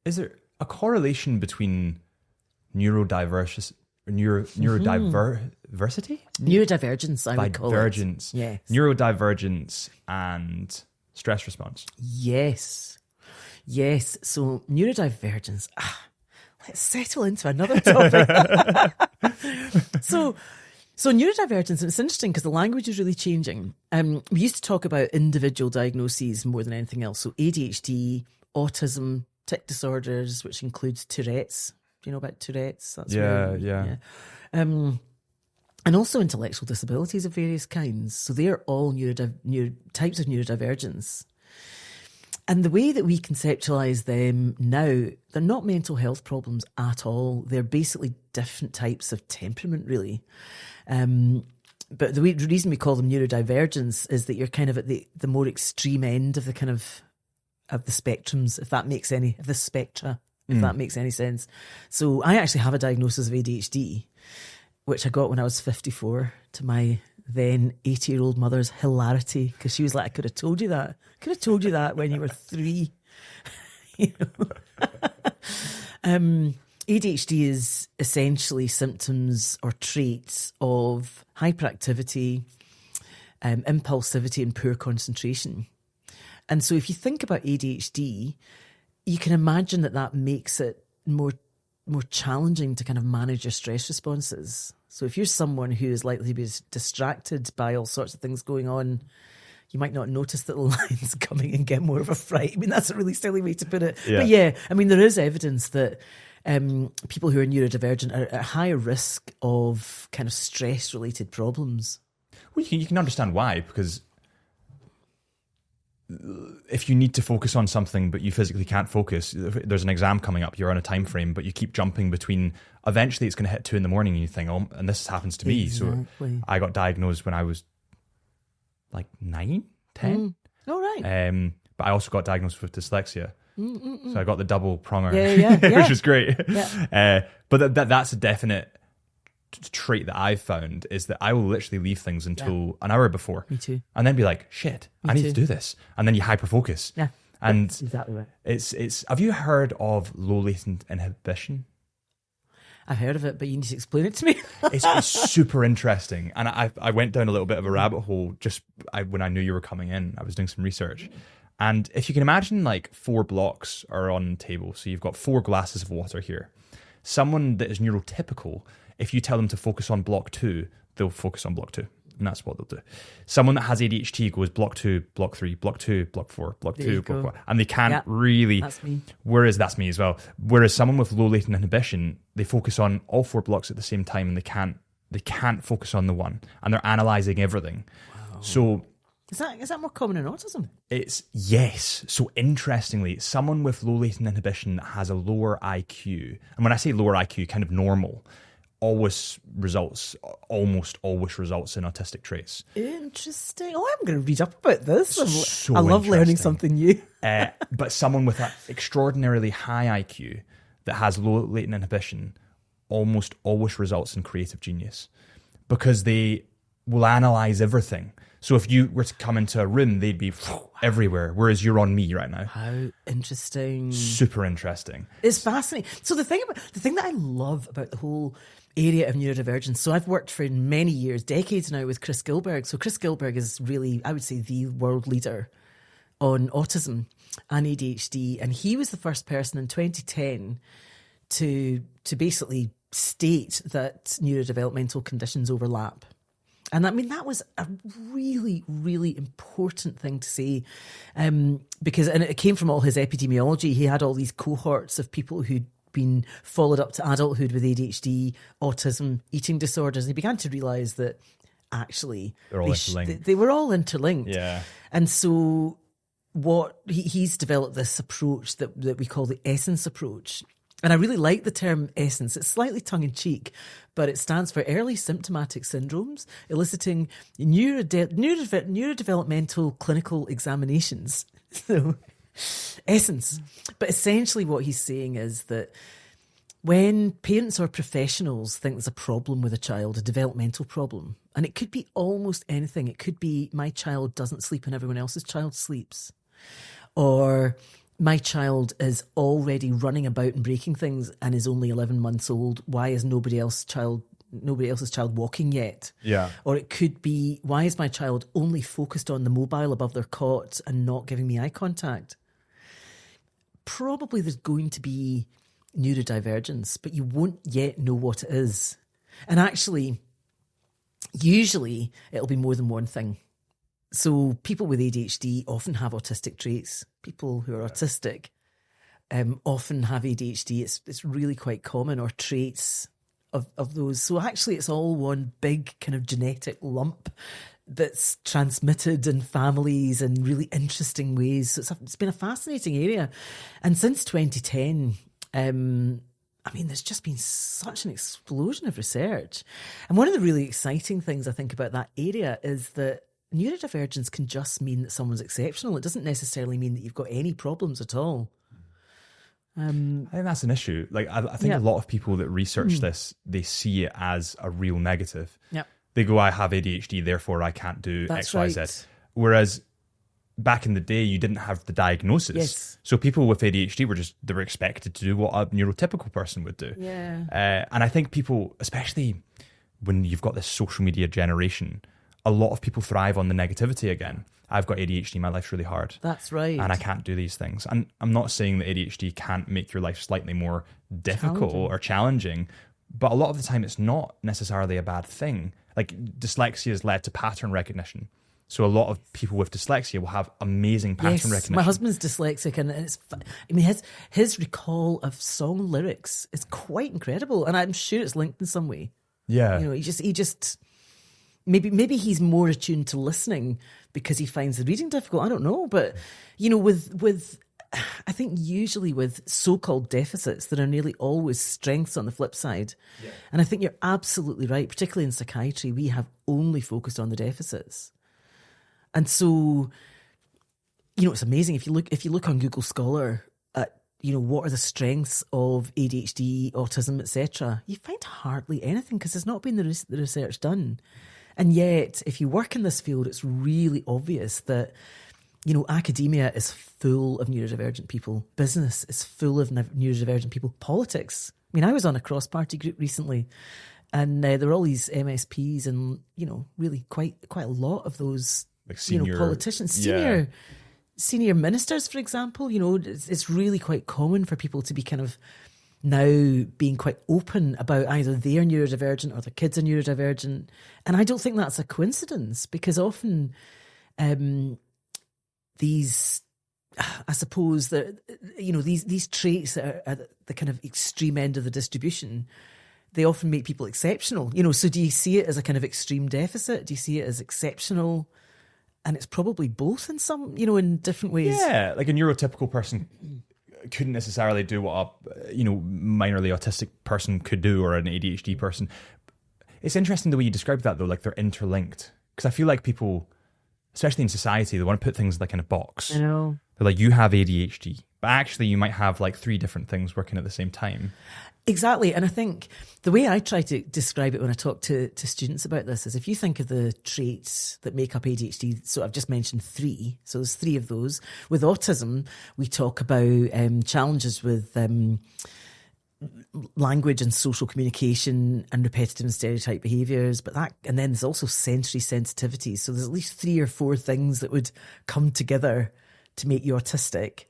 Is there a correlation between neurodiversity? Neurodiversity? Neurodivergence, I would call Divergence. it. Yes. Neurodivergence and stress response. Yes. So neurodivergence. Let's settle into another topic. So neurodivergence, it's interesting because the language is really changing. We used to talk about individual diagnoses more than anything else. So ADHD, autism, tic disorders, which includes Tourette's. Do you know about Tourette's? That's Yeah. And also intellectual disabilities of various kinds. So they are all types of neurodivergence. And the way that we conceptualise them now, they're not mental health problems at all. They're basically different types of temperament, really. But the reason we call them neurodivergence is that you're kind of at the more extreme end of the kind of the spectrums, if that makes any sense. So I actually have a diagnosis of ADHD, which I got when I was 54, to my then 80-year-old mother's hilarity, because she was like, I could have told you that. When you were 3. ADHD is essentially symptoms or traits of hyperactivity, impulsivity and poor concentration. And so if you think about ADHD, you can imagine that makes it more challenging to kind of manage your stress responses. So if you're someone who is likely to be distracted by all sorts of things going on, you might not notice that the line's coming and get more of a fright. I mean, that's a really silly way to put it. Yeah. But yeah, I mean, there is evidence that people who are neurodivergent are at higher risk of kind of stress-related problems. Well, you can understand why, because if you need to focus on something but you physically can't focus, there's an exam coming up, you're on a time frame, but you keep jumping between, eventually it's going to hit 2 a.m. and you think, oh, and this happens to me. Exactly. So I got diagnosed when I was like 9, 10. Oh, right. But I also got diagnosed with dyslexia. So I got the double pronger, yeah. which is great. Yeah. But that's a definite trait that I've found, is that I will literally leave things until an hour before. Me too. And then be like, shit, I need to do this. And then you hyper focus. Yeah. And that's exactly right. It's have you heard of low latent inhibition? I've heard of it, but you need to explain it to me. It's super interesting. And I went down a little bit of a rabbit hole when I knew you were coming in. I was doing some research. And if you can imagine, like 4 blocks are on the table. So you've got 4 glasses of water here. Someone that is neurotypical, if you tell them to focus on block 2, they'll focus on block 2. And that's what they'll do. Someone that has ADHD goes block 2, block 3, block 2, block 4, block 2, block 4. And they can't really... That's me. Whereas that's me as well. Whereas someone with low latent inhibition, they focus on all 4 blocks at the same time, and they can't focus on the one. And they're analysing everything. Wow. So... Is that more common in autism? Yes. So interestingly, someone with low latent inhibition that has a lower IQ, and when I say lower IQ, kind of normal, almost always results in autistic traits. Interesting. Oh, I'm going to read up about this. So I love learning something new. But someone with an extraordinarily high IQ that has low latent inhibition almost always results in creative genius, because they will analyze everything. So if you were to come into a room, they'd be everywhere, whereas you're on me right now. How interesting. Super interesting. It's fascinating. So the thing that I love about the whole area of neurodivergence, so I've worked for many years, decades now, with Chris Gilberg. So Chris Gilberg is really, I would say, the world leader on autism and ADHD. And he was the first person in 2010 to basically state that neurodevelopmental conditions overlap. And I mean, that was a really, really important thing to say, because it came from all his epidemiology. He had all these cohorts of people who'd been followed up to adulthood with ADHD, autism, eating disorders. And he began to realise that actually they were all interlinked. Yeah. And so what he's developed this approach that we call the essence approach. And I really like the term essence. It's slightly tongue-in-cheek, but it stands for early symptomatic syndromes, eliciting neurodevelopmental clinical examinations. So, essence. But essentially what he's saying is that when parents or professionals think there's a problem with a child, a developmental problem, and it could be almost anything. It could be, my child doesn't sleep and everyone else's child sleeps. Or my child is already running about and breaking things and is only 11 months old. Why is nobody else's child walking yet? Yeah. Or it could be, why is my child only focused on the mobile above their cot and not giving me eye contact? Probably there's going to be neurodivergence, but you won't yet know what it is. And actually, usually it'll be more than one thing. So people with ADHD often have autistic traits. People who are autistic often have ADHD. It's really quite common, or traits of those. So actually it's all one big kind of genetic lump that's transmitted in families in really interesting ways. So it's been a fascinating area. And since 2010, there's just been such an explosion of research. And one of the really exciting things I think about that area is that neurodivergence can just mean that someone's exceptional. It doesn't necessarily mean that you've got any problems at all. I think that's an issue. Like, I think a lot of people that research this, they see it as a real negative. Yeah. They go, I have ADHD, therefore I can't do That's X, Y, Z. right. Whereas back in the day, you didn't have the diagnosis. Yes. So people with ADHD they were expected to do what a neurotypical person would do. Yeah. And I think people, especially when you've got this social media generation, a lot of people thrive on the negativity again. I've got ADHD, my life's really hard. That's right. And I can't do these things. And I'm not saying that ADHD can't make your life slightly more difficult or challenging, but a lot of the time it's not necessarily a bad thing. Like, dyslexia has led to pattern recognition. So a lot of people with dyslexia will have amazing pattern recognition. My husband's dyslexic, and his recall of song lyrics is quite incredible, and I'm sure it's linked in some way. Yeah. He just maybe he's more attuned to listening because he finds the reading difficult. I don't know, but with I think usually with so-called deficits, there are nearly always strengths on the flip side. Yeah. And I think you're absolutely right, particularly in psychiatry, we have only focused on the deficits. And so, it's amazing if you look on Google Scholar at, what are the strengths of ADHD, autism, etc., you find hardly anything because there's not been the research done. And yet, if you work in this field, it's really obvious that, academia is full of neurodivergent people. Business is full of neurodivergent people. Politics. I was on a cross-party group recently, and there were all these MSPs and, really quite a lot of those, like senior, politicians, senior ministers, for example. It's really quite common for people to be kind of now being quite open about either they're neurodivergent or their kids are neurodivergent. And I don't think that's a coincidence, because often these, I suppose that, these traits that are at the kind of extreme end of the distribution, they often make people exceptional. So do you see it as a kind of extreme deficit? Do you see it as exceptional? And it's probably both in some, in different ways. Yeah, like a neurotypical person couldn't necessarily do what a minorly autistic person could do, or an ADHD person. It's interesting the way you describe that, though, like they're interlinked. Because I feel like people, especially in society, they want to put things like in a box. I know. They're like, you have ADHD, but actually you might have like 3 different things working at the same time. Exactly. And I think the way I try to describe it when I talk to students about this is, if you think of the traits that make up ADHD, so I've just mentioned 3. So there's 3 of those. With autism, we talk about challenges with language and social communication and repetitive and stereotype behaviours. And then there's also sensory sensitivities. So there's at least 3 or 4 things that would come together to make you autistic.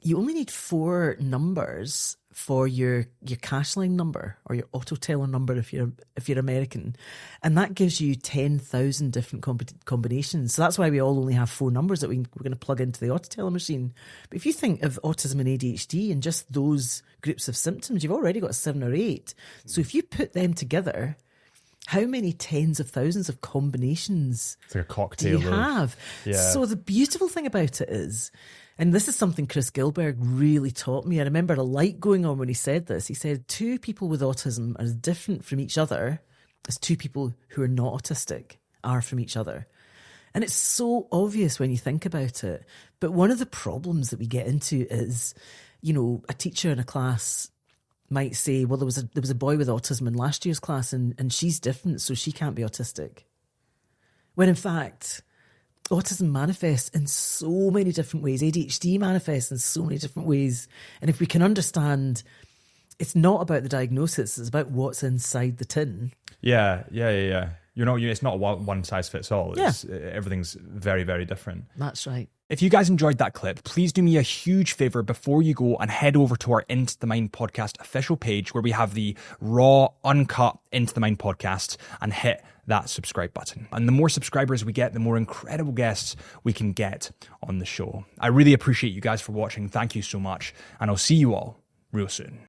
You only need 4 numbers for your cash line number, or your auto teller number if you're American, and that gives you 10,000 different combinations. So that's why we all only have 4 numbers that we're going to plug into the auto teller machine. But if you think of autism and ADHD and just those groups of symptoms, you've already got 7 or 8. So if you put them together, how many tens of thousands of combinations it's like a cocktail do you have? Yeah. So the beautiful thing about it is, and this is something Chris Gilbert really taught me. I remember a light going on when he said this. He said 2 people with autism are as different from each other as 2 people who are not autistic are from each other. And it's so obvious when you think about it. But one of the problems that we get into is, a teacher in a class might say, well, there was a boy with autism in last year's class and she's different, so she can't be autistic. When in fact, autism manifests in so many different ways. ADHD manifests in so many different ways. And if we can understand, it's not about the diagnosis, it's about what's inside the tin. Yeah. It's not one size fits all. Everything's very, very different. That's right. If you guys enjoyed that clip, please do me a huge favor before you go and head over to our Into the Mind podcast official page where we have the raw, uncut Into the Mind podcast, and hit that subscribe button. And the more subscribers we get, the more incredible guests we can get on the show. I really appreciate you guys for watching. Thank you so much. And I'll see you all real soon.